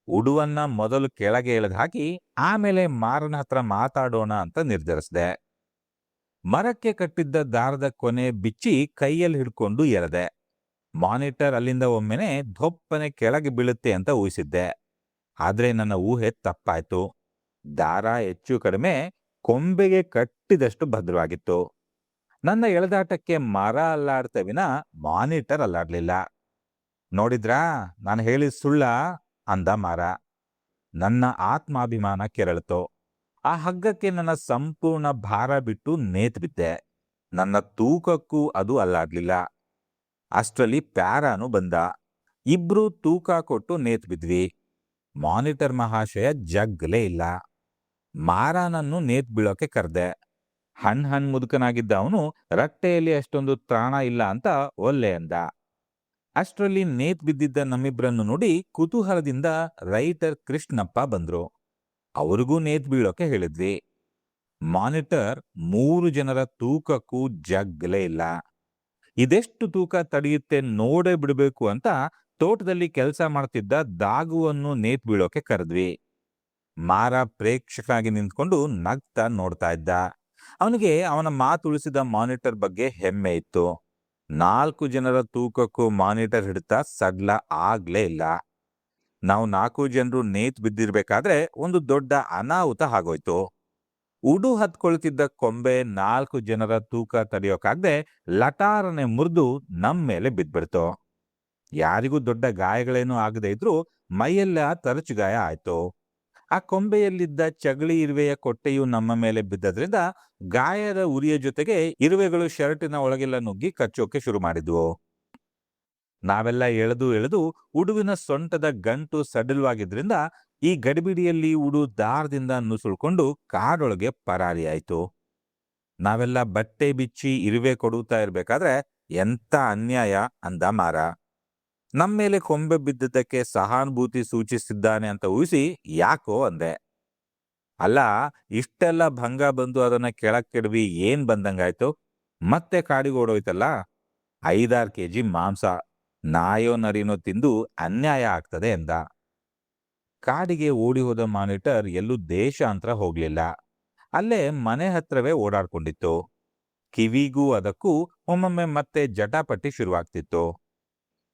ಉಡುವನ್ನ ಮೊದಲು ಕೆಳಗೆ ಎಳೆದು ಹಾಕಿ ಆಮೇಲೆ ಮಾರನ ಹತ್ರ ಮಾತಾಡೋಣ ಅಂತ ನಿರ್ಧರಿಸಿದೆ. ಮರಕ್ಕೆ ಕಟ್ಟಿದ್ದ ದಾರದ ಕೊನೆ ಬಿಚ್ಚಿ ಕೈಯಲ್ಲಿ ಹಿಡ್ಕೊಂಡು ಎಳೆದೆ. ಮಾನಿಟರ್ ಅಲ್ಲಿಂದ ಒಮ್ಮೆನೆ ಧೊಪ್ಪನೆ ಕೆಳಗೆ ಬೀಳುತ್ತೆ ಅಂತ ಊಹಿಸಿದ್ದೆ. ಆದ್ರೆ ನನ್ನ ಊಹೆ ತಪ್ಪಾಯ್ತು. ದಾರ ಹೆಚ್ಚು ಕಡಿಮೆ ಕೊಂಬೆಗೆ ಕಟ್ಟಿದಷ್ಟು ಭದ್ರವಾಗಿತ್ತು. ನನ್ನ ಎಳೆದಾಟಕ್ಕೆ ಮರ ಅಲ್ಲಾಡ್ತ ವಿನ ಮಾನಿಟರ್ ಅಲ್ಲಾಡ್ಲಿಲ್ಲ. ನೋಡಿದ್ರಾ, ನಾನು ಹೇಳಿದ ಸುಳ್ಳ ಅಂದ ಮಾರ. ನನ್ನ ಆತ್ಮಾಭಿಮಾನ ಕೆರಳಿತು. ಆ ಹಗ್ಗಕ್ಕೆ ನನ್ನ ಸಂಪೂರ್ಣ ಭಾರ ಬಿಟ್ಟು ನೇತ್ ಬಿದ್ದೆ. ನನ್ನ ತೂಕಕ್ಕೂ ಅದು ಅಲ್ಲಾಡ್ಲಿಲ್ಲ. ಅಷ್ಟರಲ್ಲಿ ಪ್ಯಾರಾನು ಬಂದ. ಇಬ್ರು ತೂಕ ಕೊಟ್ಟು ನೇತ್ ಬಿದ್ವಿ. ಮಾನಿಟರ್ ಮಹಾಶಯ ಜಗ್ಗಲೇ ಇಲ್ಲ. ಮಾರನನ್ನು ನೇತ್ ಬೀಳೋಕೆ ಕರ್ದೆ. ಹಣ್ ಮುದುಕನಾಗಿದ್ದ ಅವನು ರಟ್ಟೆಯಲ್ಲಿ ಅಷ್ಟೊಂದು ತ್ರಾಣ ಇಲ್ಲ ಅಂತ ಒಲ್ಲೆ ಅಂದ. ಅಷ್ಟರಲ್ಲಿ ನೇತ್ ಬಿದ್ದಿದ್ದ ನಮ್ಮಿಬ್ರನ್ನು ನೋಡಿ ಕುತೂಹಲದಿಂದ ರೈಟರ್ ಕೃಷ್ಣಪ್ಪ ಬಂದ್ರು. ಅವ್ರಿಗೂ ನೇತ್ ಬೀಳೋಕೆ ಹೇಳಿದ್ವಿ. ಮಾನಿಟರ್ 3 ಜನರ ತೂಕಕ್ಕೂ ಜಗ್ಗಲೇ ಇಲ್ಲ. ಇದೆಷ್ಟು ತೂಕ ತಡೆಯುತ್ತೆ ನೋಡೇ ಬಿಡಬೇಕು ಅಂತ ತೋಟದಲ್ಲಿ ಕೆಲಸ ಮಾಡ್ತಿದ್ದ ದಾಗುವನ್ನು ನೇತ್ ಬೀಳೋಕೆ ಕರೆದ್ವಿ. ಮಾರ ಪ್ರೇಕ್ಷಕನಾಗಿ ನಿಂತ್ಕೊಂಡು ನಗ್ತಾ ನೋಡ್ತಾ ಇದ್ದ. ಅವನಿಗೆ ಅವನ ಮಾತುಳಿಸಿದ ಮಾನಿಟರ್ ಬಗ್ಗೆ ಹೆಮ್ಮೆ ಇತ್ತು. 4 ಜನರ ತೂಕಕ್ಕೂ ಮಾನಿಟರ್ ಹಿಡಿತಾ ಸಡ್ಲ ಆಗ್ಲೇ ಇಲ್ಲ. ನಾವು 4 ಜನರು ನೇತ್ ಬಿದ್ದಿರ್ಬೇಕಾದ್ರೆ ಒಂದು ದೊಡ್ಡ ಅನಾಹುತ ಆಗೋಯ್ತು. ಉಡು ಹತ್ಕೊಳ್ತಿದ್ದ ಕೊಂಬೆ 4 ಜನರ ತೂಕ ತಡೆಯೋಕಾಗ್ದೆ ಲಟಾರನೆ ಮುರಿದು ನಮ್ಮ ಮೇಲೆ ಬಿದ್ಬಿಡ್ತು. ಯಾರಿಗೂ ದೊಡ್ಡ ಗಾಯಗಳೇನೂ ಆಗದೆ ಇದ್ರೂ ಮೈಯೆಲ್ಲ ತರಚು ಗಾಯ ಆಯ್ತು. ಆ ಕೊಂಬೆಯಲ್ಲಿದ್ದ ಚಗಳಿ ಇರುವೆಯ ಕೊಟ್ಟೆಯು ನಮ್ಮ ಮೇಲೆ ಬಿದ್ದದ್ರಿಂದ ಗಾಯದ ಉರಿಯ ಜೊತೆಗೆ ಇರುವೆಗಳು ಶರ್ಟಿನ ಒಳಗೆಲ್ಲ ನುಗ್ಗಿ ಕಚ್ಚೋಕೆ ಶುರು ಮಾಡಿದ್ವು. ನಾವೆಲ್ಲ ಎಳೆದು ಎಳೆದು ಉಡುವಿನ ಸೊಂಟದ ಗಂಟು ಸಡಿಲವಾಗಿದ್ರಿಂದ ಈ ಗಡಿಬಿಡಿಯಲ್ಲಿ ಉಡು ದಾರದಿಂದ ನುಸುಳ್ಕೊಂಡು ಕಾಡೊಳಗೆ ಪರಾರಿಯಾಯ್ತು. ನಾವೆಲ್ಲ ಬಟ್ಟೆ ಬಿಚ್ಚಿ ಇರುವೆ ಕೊಡುತ್ತಾ ಇರ್ಬೇಕಾದ್ರೆ ಎಂತ ಅನ್ಯಾಯ ಅಂದ ಮಾರ. ನಮ್ಮೇಲೆ ಕೊಂಬೆ ಬಿದ್ದಿದ್ದಕ್ಕೆ ಸಹಾನುಭೂತಿ ಸೂಚಿಸಿದ್ದಾನೆ ಅಂತ ಊಹಿಸಿ ಯಾಕೋ ಅಂದೆ. ಅಲ್ಲ, ಇಷ್ಟೆಲ್ಲ ಭಂಗ ಬಂದು ಅದನ್ನ ಕೆಳಕ್ಕೆಡವಿ ಏನ್ ಬಂದಂಗಾಯ್ತು? ಮತ್ತೆ ಕಾಡಿಗೆ ಓಡೋಯ್ತಲ್ಲ. 5-6 ಕೆಜಿ ಮಾಂಸ ನಾಯೋ ನರಿನೋ ತಿಂದು ಅನ್ಯಾಯ ಆಗ್ತದೆ ಎಂದ. ಕಾಡಿಗೆ ಓಡಿ ಹೋದ ಮಾನಿಟರ್ ಎಲ್ಲೂ ದೇಶಾಂತರ ಹೋಗ್ಲಿಲ್ಲ. ಅಲ್ಲೇ ಮನೆ ಹತ್ರವೇ ಓಡಾಡ್ಕೊಂಡಿತ್ತು. ಕಿವಿಗೂ ಅದಕ್ಕೂ ಒಮ್ಮೊಮ್ಮೆ ಮತ್ತೆ ಜಟಾಪಟಿ ಶುರುವಾಗ್ತಿತ್ತು.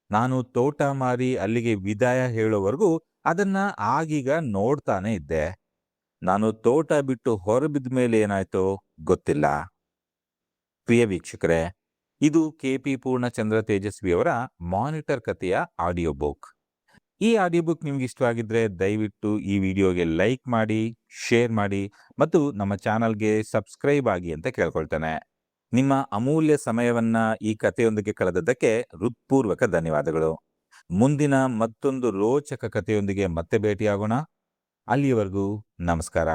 ನಾನು ತೋಟ ಮಾರಿ ಅಲ್ಲಿಗೆ ವಿದಾಯ ಹೇಳೋವರೆಗೂ ಅದನ್ನ ಆಗೀಗ ನೋಡ್ತಾನೆ ಇದ್ದೆ. ನಾನು ತೋಟ ಬಿಟ್ಟು ಹೊರಬಿದ್ದ ಮೇಲೆ ಏನಾಯ್ತೋ ಗೊತ್ತಿಲ್ಲ. ಪ್ರಿಯ ವೀಕ್ಷಕರೇ, ಇದು KP ಪೂರ್ಣಚಂದ್ರ ತೇಜಸ್ವಿಯವರ ಮಾನಿಟರ್ ಕಥೆಯ ಆಡಿಯೋ ಬುಕ್. ಈ ಆಡಿಯೋ ಬುಕ್ ನಿಮ್ಗೆ ಇಷ್ಟವಾಗಿದ್ರೆ ದಯವಿಟ್ಟು ಈ ವಿಡಿಯೋಗೆ ಲೈಕ್ ಮಾಡಿ, ಶೇರ್ ಮಾಡಿ ಮತ್ತು ನಮ್ಮ ಚಾನಲ್ಗೆ ಸಬ್ಸ್ಕ್ರೈಬ್ ಆಗಿ ಅಂತ ಕೇಳ್ಕೊಳ್ತೇನೆ. ನಿಮ್ಮ ಅಮೂಲ್ಯ ಸಮಯವನ್ನ ಈ ಕಥೆಯೊಂದಿಗೆ ಕಳೆದದ್ದಕ್ಕೆ ಹೃತ್ಪೂರ್ವಕ ಧನ್ಯವಾದಗಳು. ಮುಂದಿನ ಮತ್ತೊಂದು ರೋಚಕ ಕಥೆಯೊಂದಿಗೆ ಮತ್ತೆ ಭೇಟಿಯಾಗೋಣ. ಅಲ್ಲಿಯವರೆಗೂ ನಮಸ್ಕಾರ.